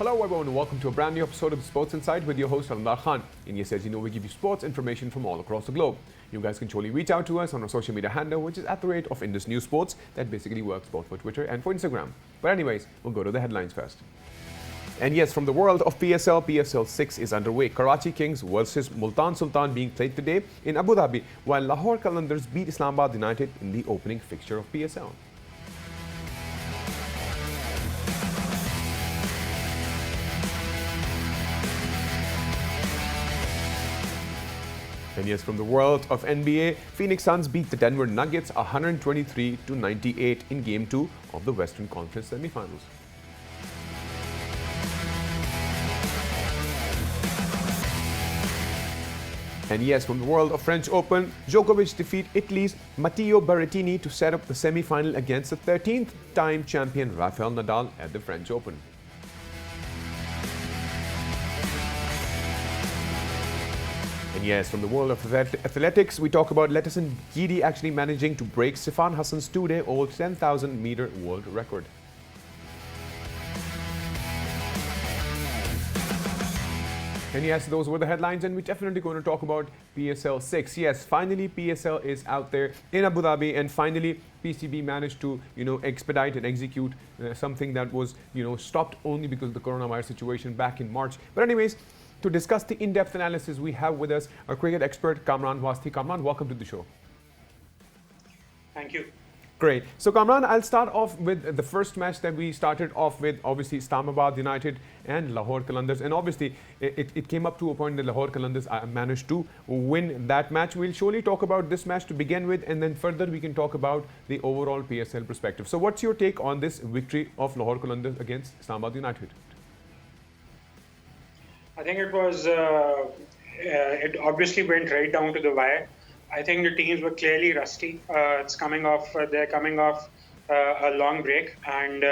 Hello everyone and welcome to a brand new episode of Sports Insight with your host Qalandar Khan. And yes, as you know, we give you sports information from all across the globe. You guys can surely reach out to us on our social media handle, which is @ of Indus News Sports. That basically works both for Twitter and for Instagram. But anyways, we'll go to the headlines first. And yes, from the world of PSL, PSL 6 is underway. Karachi Kings versus Multan Sultan being played today in Abu Dhabi, while Lahore Qalandars beat Islamabad United in the opening fixture of PSL. And yes, from the world of NBA, Phoenix Suns beat the Denver Nuggets 123-98 in Game 2 of the Western Conference semifinals. And yes, from the world of French Open, Djokovic defeat Italy's Matteo Berrettini to set up the semi-final against the 13th time champion Rafael Nadal at the French Open. And yes, from the world of athletics, we talk about Letterson Gidi actually managing to break Sifan Hassan's two-day-old 10,000-meter world record. And yes, those were the headlines, and we're definitely going to talk about PSL 6. Yes, finally PSL is out there in Abu Dhabi, and finally PCB managed to, expedite and execute something that was, stopped only because of the coronavirus situation back in March. But anyways, to discuss the in-depth analysis, we have with us our cricket expert, Kamran Wasti. Kamran, welcome to the show. Thank you. Great. So, Kamran, I'll start off with the first match that we started off with, obviously, Islamabad United and Lahore Qalandars. And obviously, it came up to a point that Lahore Qalandars managed to win that match. We'll surely talk about this match to begin with, and then further we can talk about the overall PSL perspective. So, what's your take on this victory of Lahore Qalandars against Islamabad United? I think it was, it obviously went right down to the wire. I think the teams were clearly rusty. They're coming off a long break. And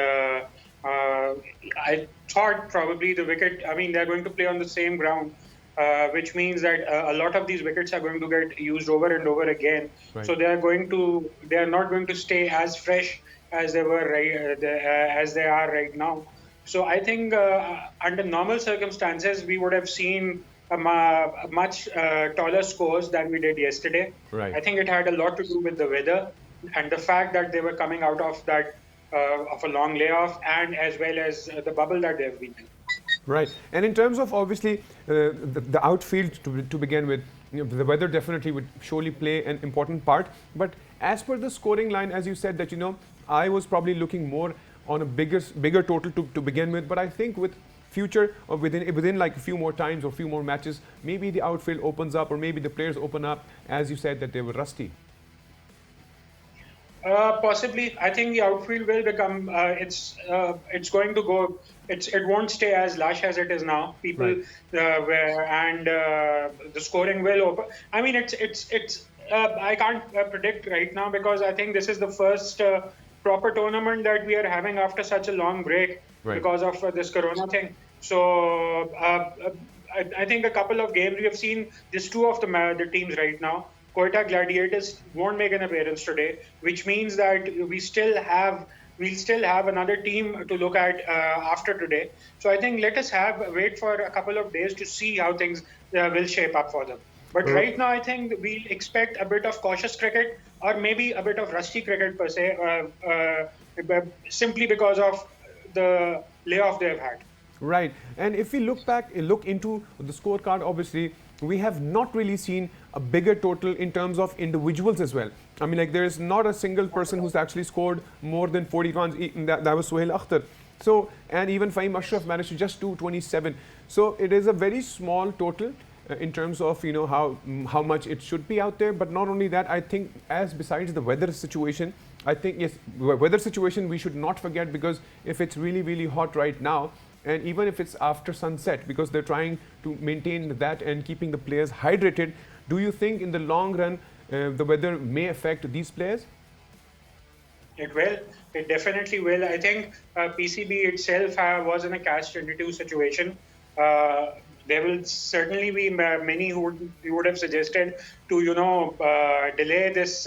I thought probably the wicket, they're going to play on the same ground, which means that a lot of these wickets are going to get used over and over again. Right. So they are not going to stay as fresh as they were as they are right now. So I think under normal circumstances, we would have seen much taller scores than we did yesterday. Right. I think it had a lot to do with the weather and the fact that they were coming out of that of a long layoff, and as well as the bubble that they've been in. Right. And in terms of obviously the outfield to begin with, the weather definitely would surely play an important part. But as per the scoring line, as you said that, I was probably looking more on a bigger total to begin with, but I think with future or within like a few more times or a few more matches, maybe the outfield opens up, or maybe the players open up, as you said that they were rusty. Possibly, I think the outfield will become. It's going to go. It won't stay as lush as it is now. People right. The scoring will open. I mean, it's. I can't predict right now because I think this is the first proper tournament that we are having after such a long break, right, because of this corona thing. So I think a couple of games we have seen. There's two of the teams right now. Quetta Gladiators won't make an appearance today, which means that we'll still have another team to look at after today. So I think let us wait for a couple of days to see how things will shape up for them. But right now, I think we'll expect a bit of cautious cricket, or maybe a bit of rusty cricket per se, simply because of the layoff they've had. Right. And if we look into the scorecard, obviously, we have not really seen a bigger total in terms of individuals as well. I mean, like, there is not a single person who's actually scored more than 40 runs. That was Sohail Akhtar. So, and even Fahim Ashraf managed to just do 27. So it is a very small total in terms of how much it should be out there. But not only that, I think besides the weather situation, I think yes, weather situation we should not forget, because if it's really hot right now, and even if it's after sunset, because they're trying to maintain that and keeping the players hydrated, do you think in the long run the weather may affect these players? It will. It definitely will. I think PCB itself was in a catch-22 situation. There will certainly be many who would have suggested to, delay this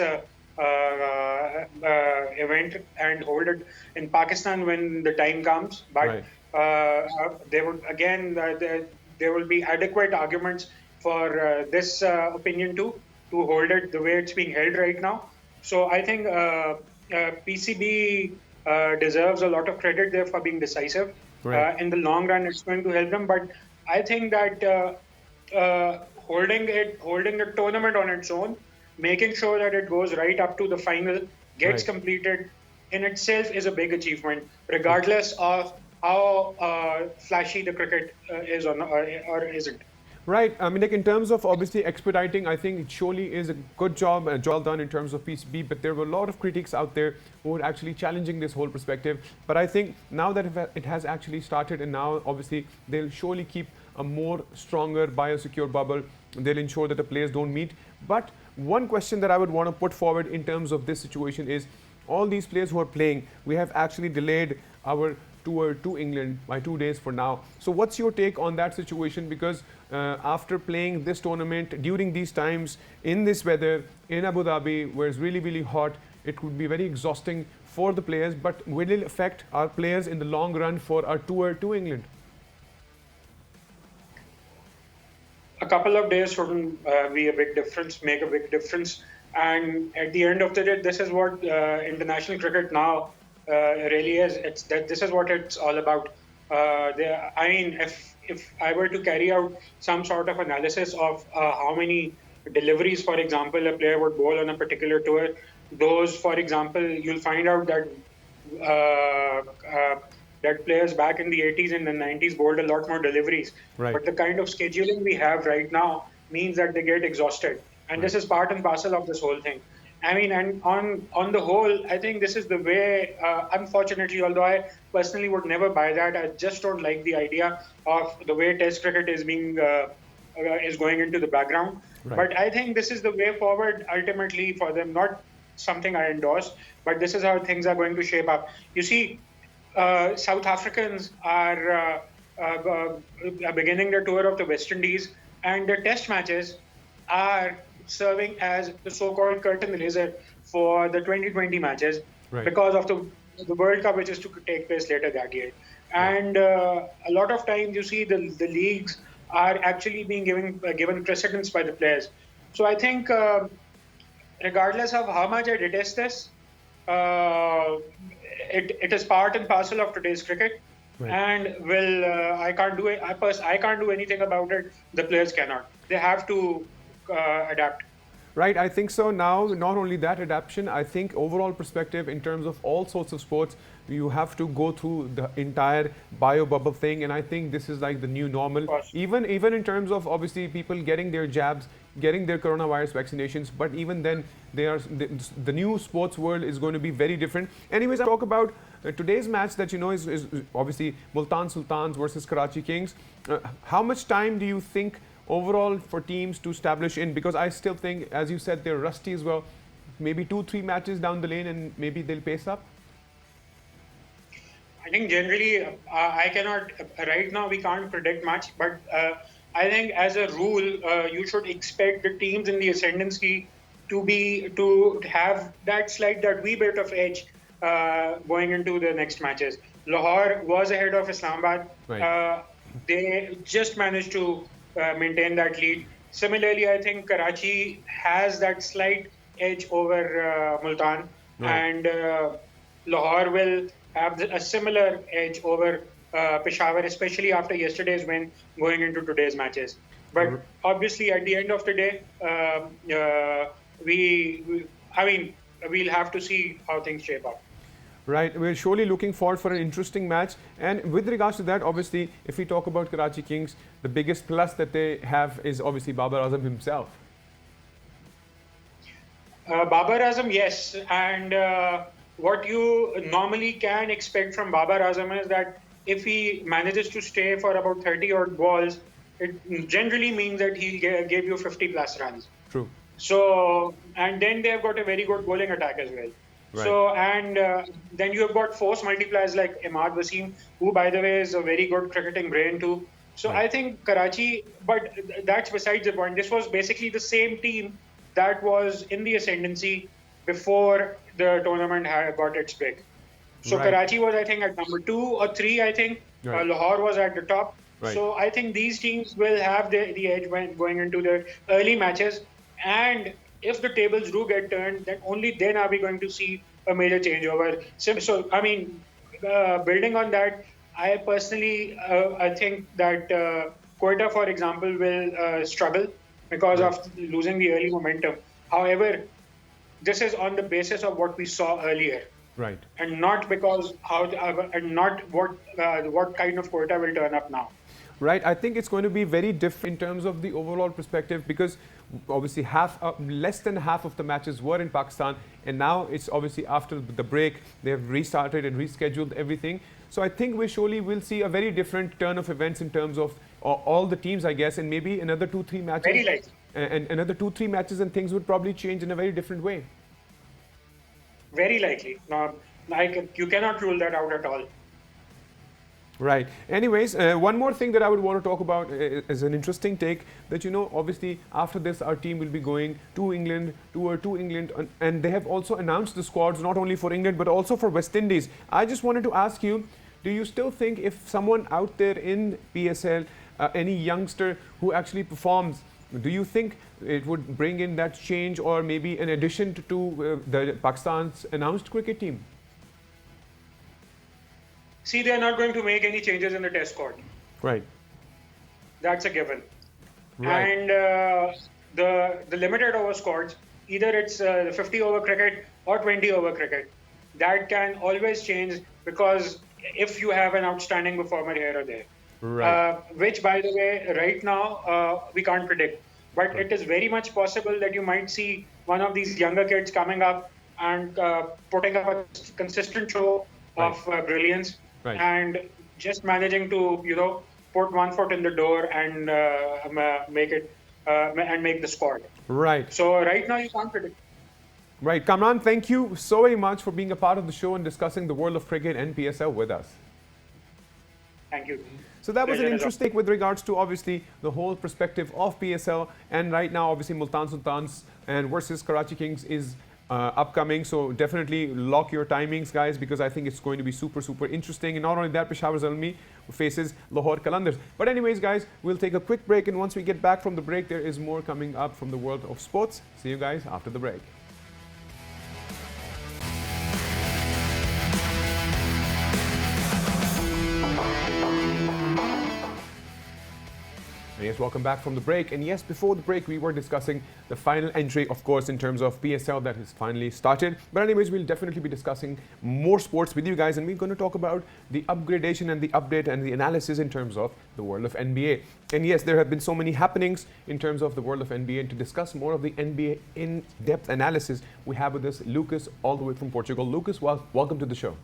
event and hold it in Pakistan when the time comes. But They would again there will be adequate arguments for this opinion to hold it the way it's being held right now. So I think PCB deserves a lot of credit there for being decisive. Right. In the long run, it's going to help them. But I think that holding the tournament on its own, making sure that it goes right up to the final, gets Right. completed, in itself is a big achievement, regardless of how flashy the cricket is or isn't. Right. I mean, like in terms of obviously expediting, I think it surely is a good job, a job done in terms of PCB. But there were a lot of critics out there who were actually challenging this whole perspective. But I think now that it has actually started, and now obviously they'll surely keep a more stronger biosecure bubble. They'll ensure that the players don't meet. But one question that I would want to put forward in terms of this situation is, all these players who are playing, we have actually delayed our tour to England by 2 days for now. So what's your take on that situation? Because after playing this tournament during these times, in this weather, in Abu Dhabi, where it's really, really hot, it would be very exhausting for the players, but will it affect our players in the long run for our tour to England? A couple of days shouldn't be a big difference, make a big difference. And at the end of the day, this is what international cricket now really is. It's that this is what it's all about. I mean, if I were to carry out some sort of analysis of how many deliveries, for example, a player would bowl on a particular tour, those, for example, you'll find out that that players back in the 80s and the 90s bowled a lot more deliveries. Right. But the kind of scheduling we have right now means that they get exhausted. And this is part and parcel of this whole thing. I mean, and on the whole, I think this is the way, unfortunately, although I personally would never buy that, I just don't like the idea of the way Test cricket is being is going into the background. Right. But I think this is the way forward ultimately for them, not something I endorse, but this is how things are going to shape up. You see, South Africans are beginning their tour of the West Indies, and their test matches are serving as the so-called curtain raiser for the 2020 matches, Right. because of the World Cup, which is to take place later that year. And a lot of times you see the leagues are actually being given precedence by the players. So I think regardless of how much I detest this, it is part and parcel of today's cricket. Right. And I can't do it. I can't do anything about it. The players cannot. They have to adapt. Right, I think so. Now, not only that adaptation, I think overall perspective in terms of all sorts of sports, you have to go through the entire bio bubble thing, and I think this is like the new normal. Even in terms of obviously people getting their jabs, getting their coronavirus vaccinations, but even then, the new sports world is going to be very different. Anyways, I talk about today's match that you know is obviously Multan Sultans versus Karachi Kings. How much time do you think overall for teams to establish in? Because I still think, as you said, they're rusty as well. Maybe 2-3 matches down the lane and maybe they'll pace up. I think generally, I cannot, right now we can't predict much, but I think as a rule, you should expect the teams in the ascendancy to have that wee bit of edge going into the next matches. Lahore was ahead of Islamabad. Right. They just managed to maintain that lead. Similarly, I think Karachi has that slight edge over Multan, Right. and Lahore will have a similar edge over Peshawar, especially after yesterday's win going into today's matches. But obviously, at the end of the day, we'll have to see how things shape up. Right, we're surely looking forward for an interesting match. And with regards to that, obviously, if we talk about Karachi Kings, the biggest plus that they have is obviously Babar Azam himself. Babar Azam, yes. And what you normally can expect from Babar Azam is that if he manages to stay for about 30 odd balls, it generally means that he'll give you 50 plus runs. True. So, and then they've got a very good bowling attack as well. Right. So, and then you have got force multipliers like Imad Wasim, who, by the way, is a very good cricketing brain too. So Right. I think Karachi, but that's besides the point. This was basically the same team that was in the ascendancy before the tournament got its break. So Right. Karachi was, I think, at number 2 or 3. I think Right. Lahore was at the top. Right. So I think these teams will have the edge when going into the early matches. And if the tables do get turned, then only then are we going to see a major changeover. So I mean, building on that, I personally I think that Quetta, for example, will struggle because Right. of losing the early momentum. However, this is on the basis of what we saw earlier, Right. and not because and not what kind of quota will turn up now. Right. I think it's going to be very different in terms of the overall perspective because obviously less than half of the matches were in Pakistan, and now it's obviously after the break they have restarted and rescheduled everything. So I think we surely will see a very different turn of events in terms of all the teams, I guess, and maybe another 2-3 Very matches, likely, and another 2-3 matches, and things would probably change in a very different way. very likely. No, you cannot rule that out at all. Right. Anyways, one more thing that I would want to talk about is an interesting take that, obviously after this, our team will be going to England, tour to England, and they have also announced the squads not only for England but also for West Indies. I just wanted to ask you, do you still think if someone out there in PSL, any youngster who actually performs, do you think it would bring in that change or maybe an addition to the Pakistan's announced cricket team? See, they are not going to make any changes in the test squad. Right. That's a given. Right. And the limited over squads, either it's 50-over cricket or 20-over cricket, that can always change because if you have an outstanding performer here or there, Right. which, by the way, right now we can't predict. But it is very much possible that you might see one of these younger kids coming up and putting up a consistent show of brilliance, Right. and just managing to put one foot in the door and make it and make the squad. Right. So right now you can't predict. Right. Kamran, thank you so very much for being a part of the show and discussing the world of cricket and PSL with us. Thank you. So that was an Pleasure is interesting with regards to obviously the whole perspective of PSL, and right now obviously Multan Sultans and versus Karachi Kings is upcoming, so definitely lock your timings, guys, because I think it's going to be super interesting. And not only that, Peshawar Zalmi faces Lahore Qalandars. But anyways, guys, we'll take a quick break, and once we get back from the break, there is more coming up from the world of sports. See you guys after the break. And yes, welcome back from the break. And yes, before the break, we were discussing the final entry, of course, in terms of PSL that has finally started. But anyways, we'll definitely be discussing more sports with you guys. And we're going to talk about the upgradation and the update and the analysis in terms of the world of NBA. And yes, there have been so many happenings in terms of the world of NBA. And to discuss more of the NBA in-depth analysis, we have with us Lucas, all the way from Portugal. Lucas, welcome to the show.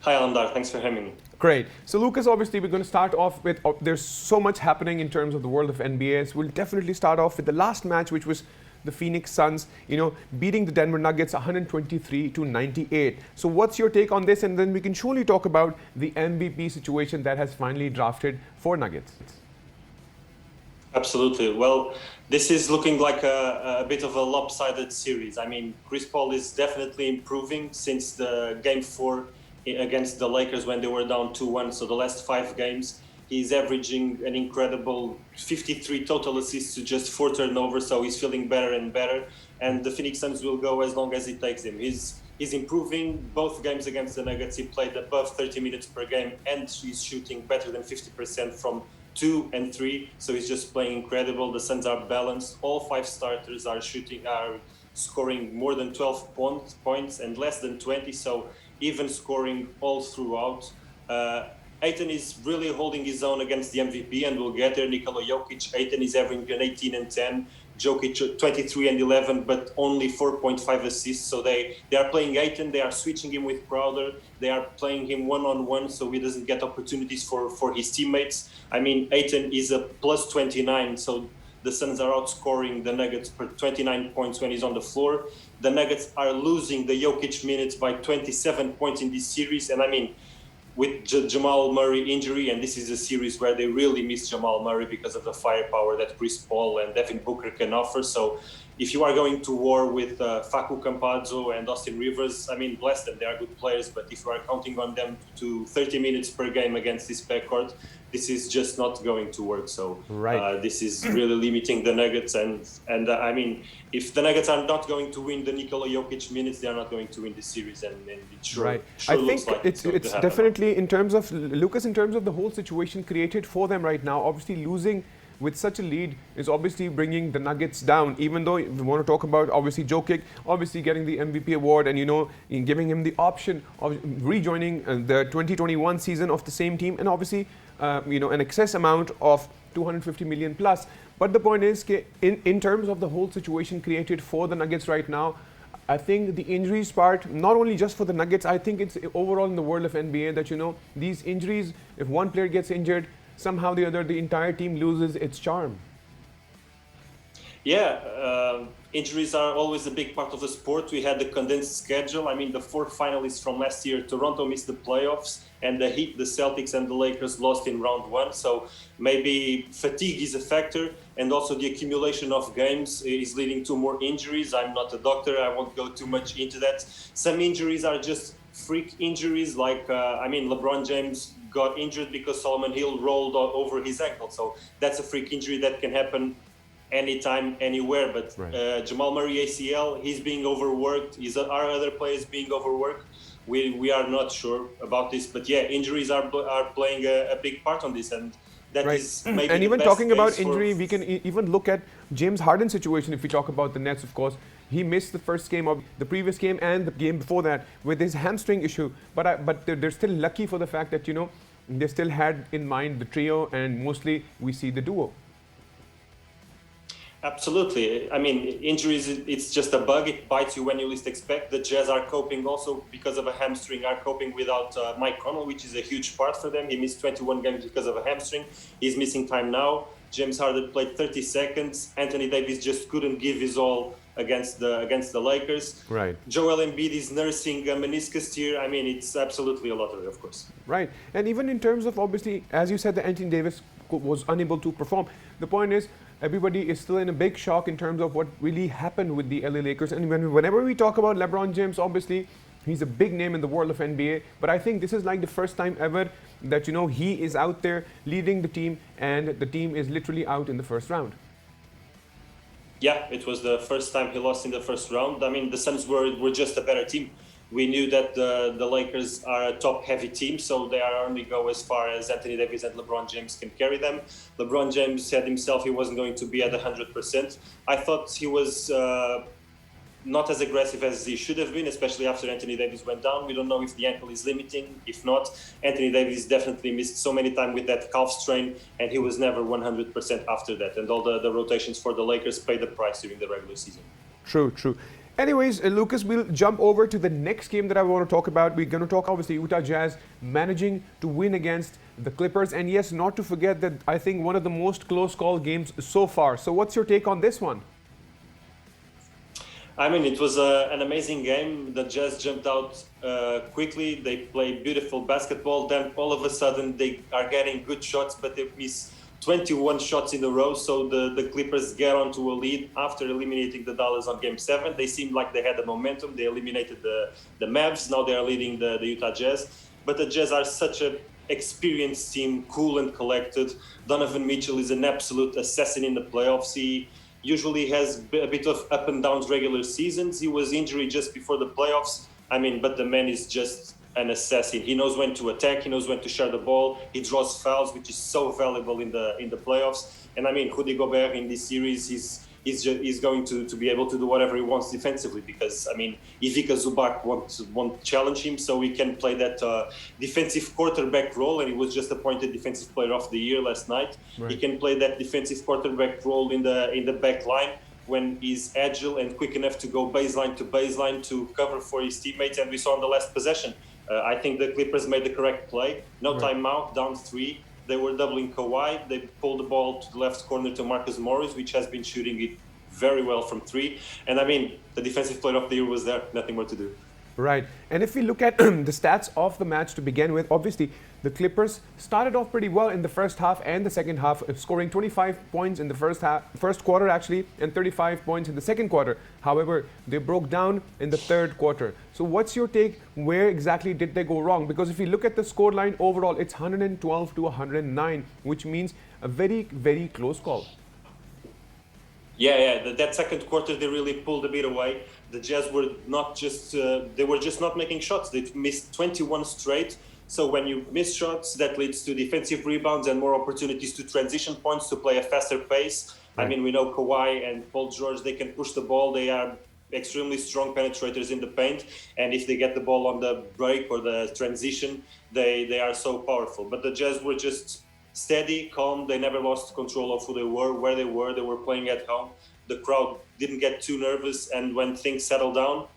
Hi, Alandar. Thanks for having me. Great. So, Lucas, obviously, we're going to start off with there's so much happening in terms of the world of NBA. So we'll definitely start off with the last match, which was the Phoenix Suns, beating the Denver Nuggets 123-98. So, what's your take on this? And then we can surely talk about the MVP situation that has finally drafted for Nuggets. Absolutely. Well, this is looking like a bit of a lopsided series. I mean, Chris Paul is definitely improving since the Game 4 against the Lakers when they were down 2-1. So the last 5 games, he's averaging an incredible 53 total assists to just 4 turnovers. So he's feeling better and better. And the Phoenix Suns will go as long as it takes him. He's improving. Both games against the Nuggets, he played above 30 minutes per game, and he's shooting better than 50% from 2 and 3. So he's just playing incredible. The Suns are balanced. All 5 starters are scoring more than 12 points and less than 20. So even scoring all throughout. Ayton is really holding his own against the MVP, and we'll get there. Nikola Jokic, Ayton is averaging an 18 and 10. Jokic 23 and 11, but only 4.5 assists. So they are playing Ayton, they are switching him with Crowder, they are playing him one-on-one so he doesn't get opportunities for his teammates. I mean, Ayton is a plus 29, so the Suns are outscoring the Nuggets per 29 points when he's on the floor. The Nuggets are losing the Jokic minutes by 27 points in this series. And I mean, with Jamal Murray injury, and this is a series where they really miss Jamal Murray because of the firepower that Chris Paul and Devin Booker can offer. So if you are going to war with Facu Campazzo and Austin Rivers, I mean, bless them, they are good players, but if you are counting on them to 30 minutes per game against this backcourt, this is just not going to work. So this is really limiting the Nuggets. And I mean, if the Nuggets are not going to win the Nikola Jokic minutes, they are not going to win this series. And it sure I looks think like it's definitely, in terms of, Lucas, in terms of the whole situation created for them right now, obviously losing with such a lead is obviously bringing the Nuggets down, even though we want to talk about obviously Jokic obviously getting the MVP award and, you know, in giving him the option of rejoining the 2021 season of the same team, and obviously you know, an excess amount of 250 million plus. But the point is, in terms of the whole situation created for the Nuggets right now, I think the injuries part, not only just for the Nuggets, I think it's overall in the world of NBA that, you know, these injuries, if one player gets injured, somehow or the other, the entire team loses its charm. Yeah, injuries are always a big part of the sport. We had the condensed schedule. I mean, the 4 finalists from last year, Toronto missed the playoffs, and the Heat, the Celtics, and the Lakers lost in round 1. So maybe fatigue is a factor, and also the accumulation of games is leading to more injuries. I'm not a doctor. I won't go too much into that. Some injuries are just freak injuries, like, I mean, LeBron James got injured because Solomon Hill rolled over his ankle. So that's a freak injury that can happen anytime, anywhere. But Jamal Murray ACL, he's being overworked. Are other players being overworked? We are not sure about this. But yeah, injuries are playing a big part on this. And that is maybe and the even best talking about case injury, we can even look at James Harden's situation. If we talk about the Nets, of course, he missed the first game of the previous game and the game before that with his hamstring issue. But they're still lucky for the fact that, you know, they still had in mind the trio, and mostly we see the duo. Absolutely. I mean, injuries, it's just a bug. It bites you when you least expect. The Jazz are coping also because of a hamstring, are coping without Mike Conley, which is a huge part for them. He missed 21 games because of a hamstring. He's missing time now. James Harden played 30 seconds. Anthony Davis just couldn't give his all against the Lakers. Right. Joel Embiid is nursing a meniscus tear. I mean, it's absolutely a lottery, of course. Right. And even in terms of, obviously, as you said, that Anthony Davis was unable to perform. The point is, everybody is still in a big shock in terms of what really happened with the LA Lakers. And whenever we talk about LeBron James, obviously, he's a big name in the world of NBA. But I think this is like the first time ever that, you know, he is out there leading the team, and the team is literally out in the first round. Yeah, it was the first time he lost in the first round. I mean, the Suns were just a better team. We knew that the Lakers are a top-heavy team, so they are only go as far as Anthony Davis and LeBron James can carry them. LeBron James said himself he wasn't going to be at 100%. I thought he was not as aggressive as he should have been, especially after Anthony Davis went down. We don't know if the ankle is limiting. If not, Anthony Davis definitely missed so many times with that calf strain, and he was never 100% after that. And all the rotations for the Lakers paid the price during the regular season. True, true. Anyways, Lucas, we'll jump over to the next game that I want to talk about. We're going to talk, obviously, Utah Jazz managing to win against the Clippers. And yes, not to forget that I think one of the most close call games so far. So what's your take on this one? I mean, it was an amazing game. The Jazz jumped out quickly. They played beautiful basketball. Then all of a sudden, they are getting good shots, but they miss 21 shots in a row. So the Clippers get onto a lead after eliminating the Dallas on Game 7. They seemed like they had the momentum. They eliminated the Mavs. Now they are leading the Utah Jazz. But the Jazz are such an experienced team, cool and collected. Donovan Mitchell is an absolute assassin in the playoffs. He usually has a bit of up and downs regular seasons. He was injured just before the playoffs. I mean, but the man is just an assassin. He knows when to attack. He knows when to share the ball. He draws fouls, which is so valuable in the playoffs. And I mean, Rudy Gobert in this series, he's going to be able to do whatever he wants defensively, because I mean, Ivica Zubac won't challenge him, so he can play that defensive quarterback role. And he was just appointed Defensive Player of the Year last night. Right. He can play that defensive quarterback role in the back line when he's agile and quick enough to go baseline to baseline to cover for his teammates. And we saw in the last possession, I think the Clippers made the correct play. No timeout, down 3. They were doubling Kawhi. They pulled the ball to the left corner to Marcus Morris, which has been shooting it very well from 3. And I mean, the Defensive Player of the Year was there. Nothing more to do. Right. And if we look at the stats of the match to begin with, obviously the Clippers started off pretty well in the first half and the second half, scoring 25 points in the first quarter actually, and 35 points in the second quarter. However, they broke down in the third quarter. So what's your take? Where exactly did they go wrong? Because if you look at the scoreline overall, it's 112 to 109, which means a very, very close call. Yeah. That second quarter, they really pulled a bit away. The Jazz were they were just not making shots. They missed 21 straight. So when you miss shots, that leads to defensive rebounds and more opportunities to transition points to play a faster pace. Right. I mean, we know Kawhi and Paul George, they can push the ball. They are extremely strong penetrators in the paint. And if they get the ball on the break or the transition, they are so powerful. But the Jazz were just steady, calm. They never lost control of who they were, where they were. They were playing at home. The crowd didn't get too nervous, and when things settled down,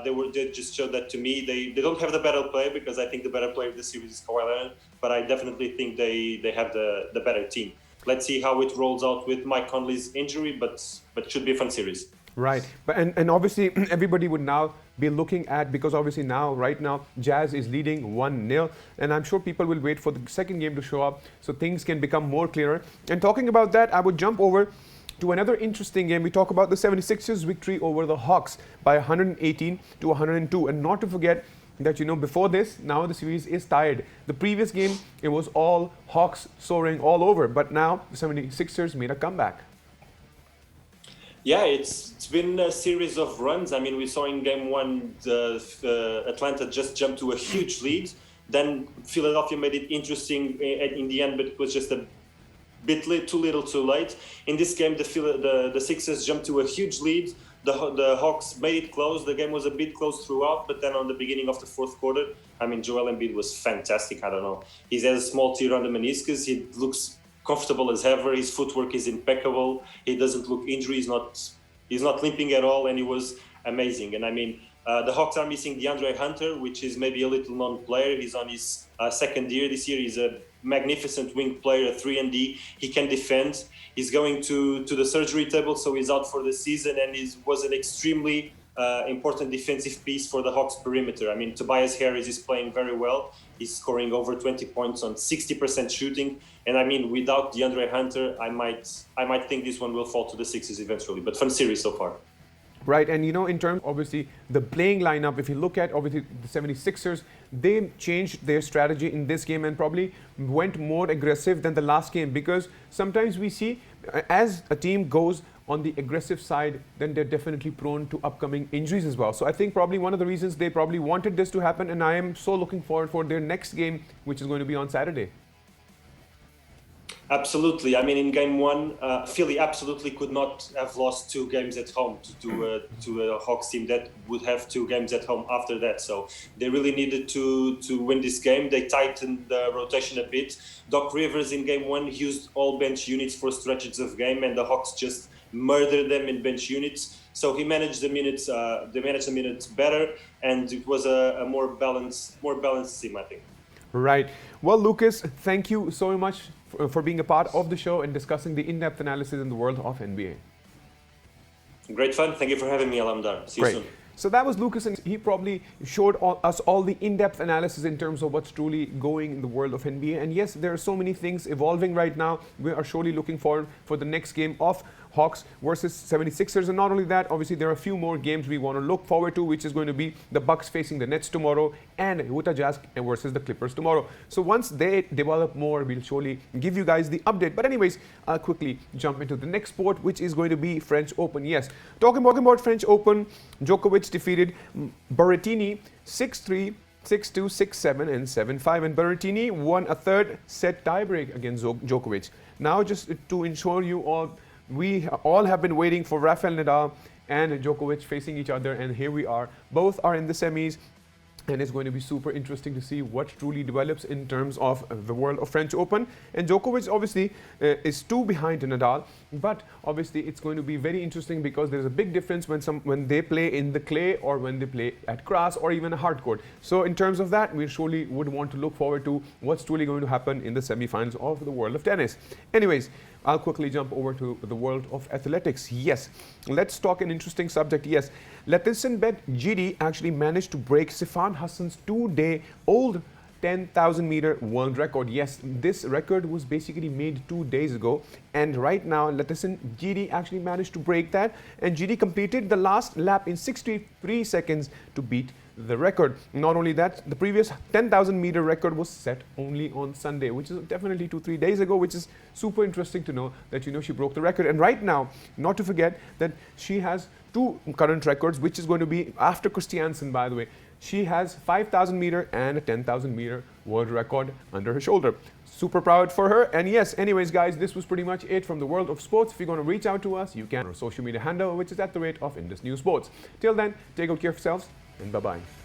they just showed that to me. They don't have the better player, because I think the better player of the series is Kawhi Leonard, but I definitely think they have the better team. Let's see how it rolls out with Mike Conley's injury, but should be a fun series. Right, but and obviously everybody would now be looking at, because obviously right now Jazz is leading 1-0, and I'm sure people will wait for the second game to show up so things can become more clearer. And talking about that, I would jump over to another interesting game. We talk about the 76ers victory over the Hawks by 118 to 102, and not to forget that before this, now the series is tied. The previous game, it was all Hawks soaring all over, but now the 76ers made a comeback. Yeah, it's been a series of runs. I mean, we saw in game one, Atlanta just jumped to a huge lead. Then Philadelphia made it interesting in the end, but it was just a bit too little too late. In this game, the Sixers jumped to a huge lead. The Hawks made it close. The game was a bit close throughout, but then on the beginning of the fourth quarter, I mean, Joel Embiid was fantastic. I don't know. He has a small tear on the meniscus. He looks comfortable as ever. His footwork is impeccable. He doesn't look injured. He's not limping at all, and he was amazing. And I mean, the Hawks are missing DeAndre Hunter, which is maybe a little known player. He's on his second year this year. He's a magnificent wing player, a 3-and-D. He can defend. He's going to the surgery table, so he's out for the season, and he was an extremely important defensive piece for the Hawks perimeter. I mean, Tobias Harris is playing very well. He's scoring over 20 points on 60% shooting. And I mean, without DeAndre Hunter, I might think this one will fall to the Sixers eventually. But fun series so far. Right, and in terms, obviously, the playing lineup, if you look at, obviously, the 76ers, they changed their strategy in this game and probably went more aggressive than the last game, because sometimes we see as a team goes on the aggressive side, then they're definitely prone to upcoming injuries as well. So I think probably one of the reasons they probably wanted this to happen, and I am so looking forward for their next game, which is going to be on Saturday. Absolutely. I mean, in game one, Philly absolutely could not have lost 2 games at home to a Hawks team that would have 2 games at home after that. So they really needed to win this game. They tightened the rotation a bit. Doc Rivers in game one used all bench units for stretches of game, and the Hawks just murdered them in bench units. So he managed the minutes. They managed the minutes better, and it was a more balanced team, I think. Right. Well, Lucas, thank you so much for being a part of the show and discussing the in-depth analysis in the world of NBA. Great fun. Thank you for having me, Alamdar. See you soon. So that was Lucas, and he probably showed us all the in-depth analysis in terms of what's truly going in the world of NBA. And yes, there are so many things evolving right now. We are surely looking forward for the next game of Hawks versus 76ers. And not only that, obviously there are a few more games we want to look forward to, which is going to be the Bucks facing the Nets tomorrow and Utah Jazz versus the Clippers tomorrow. So once they develop more, we'll surely give you guys the update. But anyways, I'll quickly jump into the next sport, which is going to be French Open. Yes, talking about French Open, Djokovic defeated Berrettini 6-3, 6-2, 6-7, and 7-5. And Berrettini won a third set tiebreak against Djokovic. Now, just to ensure you all, we all have been waiting for Rafael Nadal and Djokovic facing each other, and here we are. Both are in the semis, and it's going to be super interesting to see what truly develops in terms of the world of French Open. And Djokovic obviously is 2 behind Nadal, but obviously it's going to be very interesting because there's a big difference when they play in the clay or when they play at grass or even a hard court. So in terms of that, we surely would want to look forward to what's truly going to happen in the semifinals of the world of tennis. Anyways, I'll quickly jump over to the world of athletics. Yes, let's talk an interesting subject. Yes, Letinson-Bet GD actually managed to break Sifan Hassan's 2-day-old 10,000 meter world record. Yes, this record was basically made 2 days ago, and right now Letinson GD actually managed to break that, and GD completed the last lap in 63 seconds to beat the record. Not only that, the previous 10,000 meter record was set only on Sunday, which is definitely 2-3 days ago, which is super interesting to know that she broke the record. And right now, not to forget that she has 2 current records, which is going to be after Christiansen, by the way. She has 5,000 meter and a 10,000 meter world record under her shoulder. Super proud for her. And yes, anyways, guys, this was pretty much it from the world of sports. If you're going to reach out to us, you can on our social media handle, which is @Indus New Sports. Till then, take good care of yourselves and bye-bye.